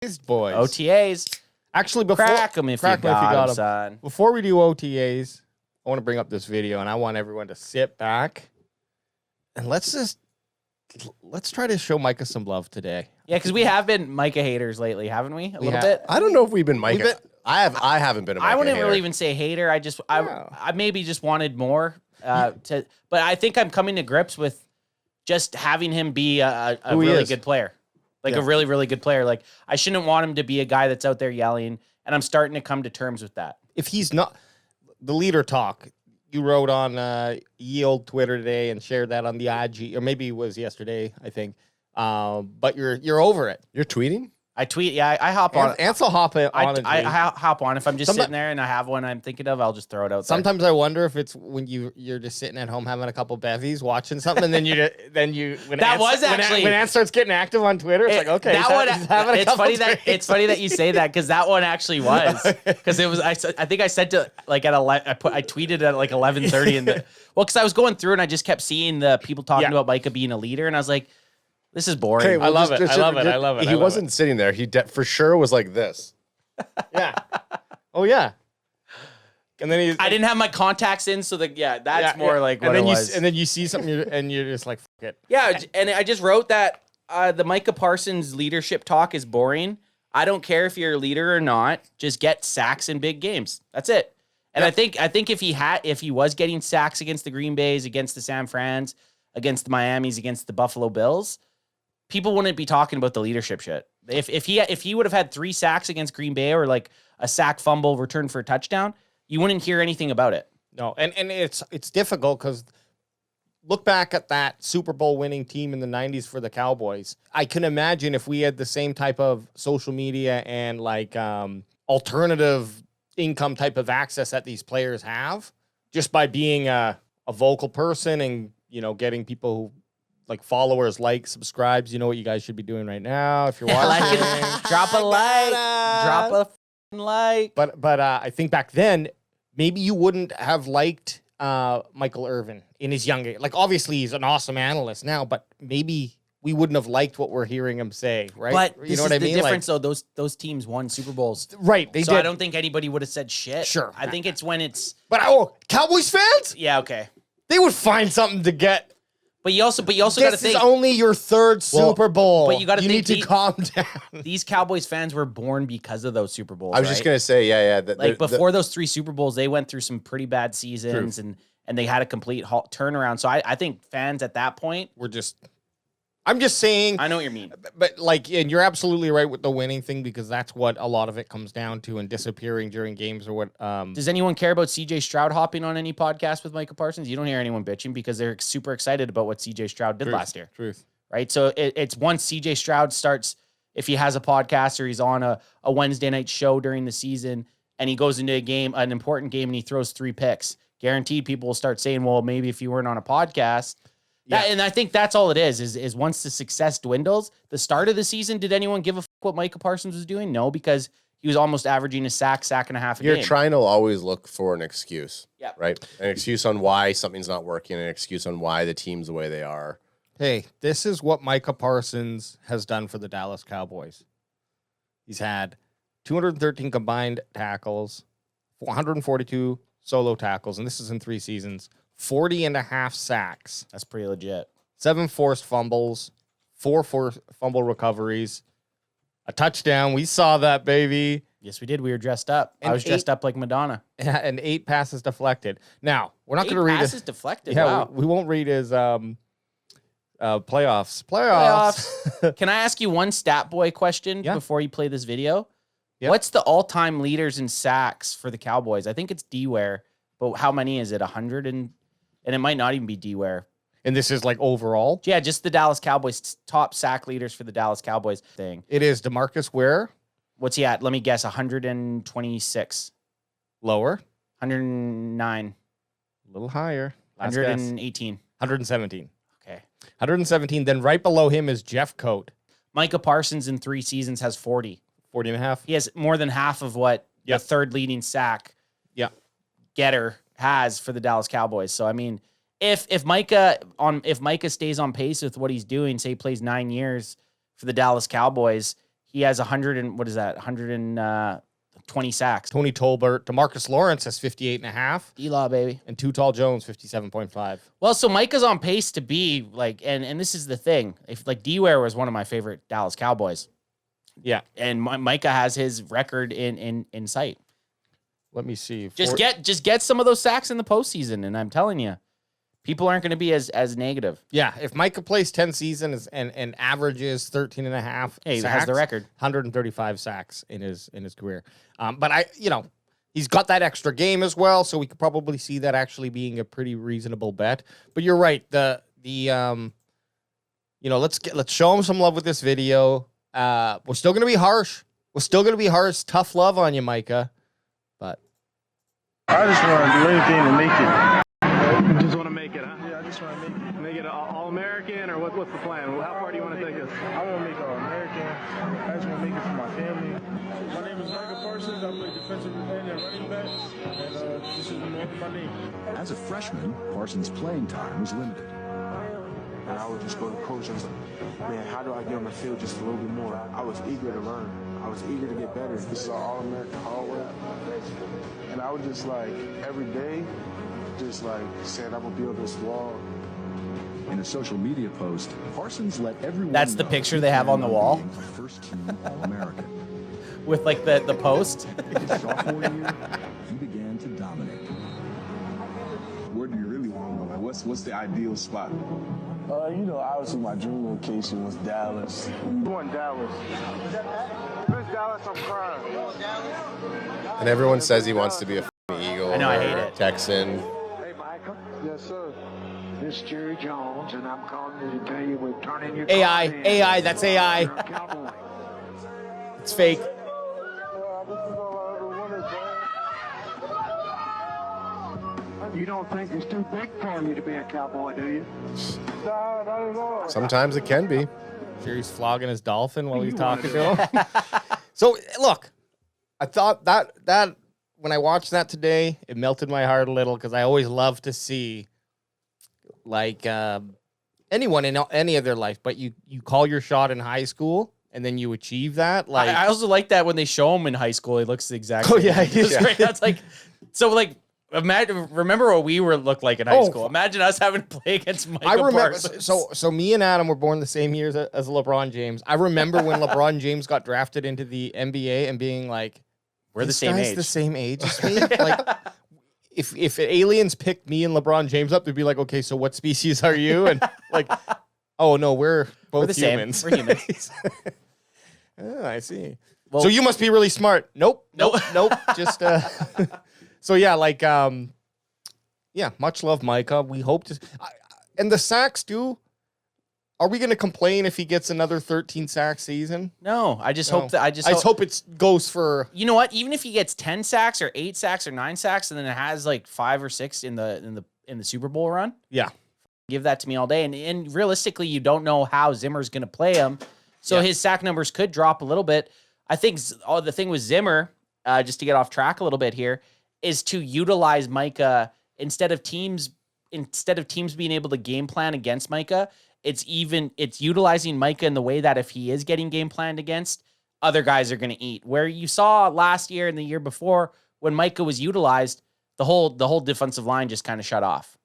boys. OTAs. Actually, before Crack them if you got them, son. Before we do OTAs, I want to bring up this video, and I want everyone to sit back and let's try to show Micah some love today. Yeah, because we have been Micah haters lately, haven't we? A little bit. I don't know if we've been Micah. I haven't been a Micah I wouldn't hater. really even say hater. I maybe just wanted more but I think I'm coming to grips with just having him be a really good player. Like a really, really good player. Like I shouldn't want him to be a guy that's out there yelling, and I'm starting to come to terms with that. If he's not the leader talk, you wrote on ye old Twitter today and shared that on the IG, or maybe it was yesterday, I think. But you're over it. You're tweeting? I tweet, yeah. I hop on. Ansel hop on. I hop on. If I'm just sitting there and I have one I'm thinking of, I'll just throw it out. Sometimes I wonder if it's when you're just sitting at home having a couple bevies, watching something, and then you when Ant starts getting active on Twitter, it's like okay, it's funny that you say that because that one actually was because it was I think I said to like at I tweeted at like 11:30 in the because I was going through and I just kept seeing the people talking about Micah being a leader and I was like, this is boring. Okay, well, I love it. He wasn't sitting there. He for sure was like this. Yeah. Oh yeah. And then I didn't have my contacts in, so that's more like what it was. And then you see something and you're just like, fuck it. Yeah, and I just wrote that the Micah Parsons leadership talk is boring. I don't care if you're a leader or not. Just get sacks in big games. That's it. And I think if he was getting sacks against the Green Bays, against the San Frans, against the Miamis, against the Buffalo Bills, people wouldn't be talking about the leadership shit. If he would have had 3 sacks against Green Bay or like a sack fumble return for a touchdown, you wouldn't hear anything about it. No, and it's difficult because look back at that Super Bowl winning team in the 90s for the Cowboys. I can imagine if we had the same type of social media and like alternative income type of access that these players have, just by being a vocal person and getting people who like followers, subscribes. You know what you guys should be doing right now if you're watching. Drop a like. Drop a like. But I think back then, maybe you wouldn't have liked Michael Irvin in his young age. Like, obviously, he's an awesome analyst now, but maybe we wouldn't have liked what we're hearing him say, right? But you know what I mean? The difference, though, those teams won Super Bowls. Right, they did. I don't think anybody would have said shit. Sure. I think it's when it's... But, Cowboys fans? Yeah, okay. They would find something to get... But you also got to think... This is only your 3rd Super Bowl. But you got to think... You need to calm down. These Cowboys fans were born because of those Super Bowls, I was just going to say, yeah. Before those 3 Super Bowls, they went through some pretty bad seasons, and they had a complete turnaround. So I think fans at that point... I'm just saying... I know what you mean. But, and you're absolutely right with the winning thing, because that's what a lot of it comes down to, and disappearing during games or what... Does anyone care about C.J. Stroud hopping on any podcast with Micah Parsons? You don't hear anyone bitching because they're super excited about what C.J. Stroud did last year. Truth. Right? So it's once C.J. Stroud starts, if he has a podcast or he's on a Wednesday night show during the season, and he goes into a game, an important game, and he throws 3 picks, guaranteed people will start saying, well, maybe if you weren't on a podcast... Yeah. And I think that's all it is once the success dwindles, the start of the season, did anyone give a fuck what Micah Parsons was doing? No, because he was almost averaging a sack and a half a game. You're trying to always look for an excuse. Yeah. Right? An excuse on why something's not working, an excuse on why the team's the way they are. Hey, this is what Micah Parsons has done for the Dallas Cowboys. He's had 213 combined tackles, 142 solo tackles, and this is in 3 seasons. 40 and a half sacks. That's pretty legit. 7 forced fumbles, 4 fumble recoveries, a touchdown. We saw that, baby. Yes, we did. We were dressed up. I was dressed up like Madonna. And 8 passes deflected. Now, we're not going to read 8 passes deflected? Yeah, wow. we won't read his playoffs. Can I ask you one stat boy question before you play this video? Yeah. What's the all-time leaders in sacks for the Cowboys? I think it's D-Ware, but how many is it? 100 and it might not even be D-Ware. And this is like overall? Yeah, just the Dallas Cowboys, top sack leaders for the Dallas Cowboys thing. It is DeMarcus Ware. What's he at? Let me guess, 126. Lower. 109. A little higher. 118. 117. Okay. 117. Then right below him is Jeff Coat. Micah Parsons in 3 seasons has 40. 40 and a half. He has more than half of what the 3rd leading sack getter has for the Dallas Cowboys. So I mean, if Micah stays on pace with what he's doing, say he plays 9 years for the Dallas Cowboys, he has 100 and what is that? 120 sacks. Tony Tolbert. DeMarcus Lawrence has 58.5. D-Law, baby. And Too Tall Jones, 57.5. Well, so Micah's on pace to be like, and this is the thing. If like D-Ware was one of my favorite Dallas Cowboys. Yeah. And Micah has his record in sight. Let me see. Just get some of those sacks in the postseason, and I'm telling you, people aren't going to be as negative. Yeah, if Micah plays 10 seasons and averages 13.5 He sacks, has the record. 135 sacks in his career. But he's got that extra game as well, so we could probably see that actually being a pretty reasonable bet. But you're right. Let's show him some love with this video. We're still going to be harsh. Tough love on you, Micah. But I just want to do anything to make it. You just want to make it, huh? Yeah, I just want to make it. Make it All-American, or what's the plan? How far do you want to take us? I want to make it All-American. I just want to make it for my family. My name is Micah Parson. I play defensive end and running back, and this is my name. As a freshman, Parsons' playing time was limited. And I would just go to coach and say, man, how do I get on the field just a little bit more? I was eager to learn. I was eager to get better. This is an All-American hallway. And I would just every day, just saying I'm going to build this wall. In a social media post, Parsons let everyone That's the know picture he they have on planned the wall? being a first-team All-American. With like the post. In his sophomore year, he began to dominate. Where do you really want to go? What's the ideal spot? Obviously my dream location was Dallas. I'm going Dallas. If it's Dallas, I'm crying. And everyone says he wants to be a f***ing Eagle. I know, I or hate it. Texan. Hey, Micah, Yes, sir. this is Jerry Jones, and I'm calling you to tell you we're turning your AI, car in. AI, that's AI. You're a Cowboy. it's fake. This is all I ever wanted, man. You don't think it's too big for you to be a Cowboy, do you? Nah, not at all. Sometimes it can be. Jerry's flogging his dolphin while he's talking to him. So, look, I thought that when I watched that today, it melted my heart a little because I always love to see, anyone in any of their life, but you call your shot in high school and then you achieve that. I also like that when they show him in high school, he looks the exact Oh, same. yeah, he is. Right? That's remember what we looked like in high school. Imagine us having to play against Micah I remember. Parsons. So me and Adam were born the same year as LeBron James. I remember when LeBron James got drafted into the NBA and being like, We're the "This same guy's age." the same age as me." Like, if aliens picked me and LeBron James up, they'd be like, "Okay, so what species are you?" And like, "Oh no, we're both the same. humans." We're humans. Oh, I see. Well- So you must be really smart. Nope. Nope. Just so yeah, much love, Micah. We hope to, and the sacks too. Are we going to complain if he gets another 13 sack season? No, I just hope that I just hope it goes for. You know what? Even if he gets 10 sacks or 8 sacks or 9 sacks, and then it has 5 or 6 in the Super Bowl run, Yeah. give that to me all day. And realistically, you don't know how Zimmer's going to play him, so his sack numbers could drop a little bit. I think the thing with Zimmer, just to get off track a little bit here, is to utilize Micah instead of teams being able to game plan against Micah. It's utilizing Micah in the way that if he is getting game planned against, other guys are going to eat. Where you saw last year and the year before when Micah was utilized, the whole defensive line just kind of shut off.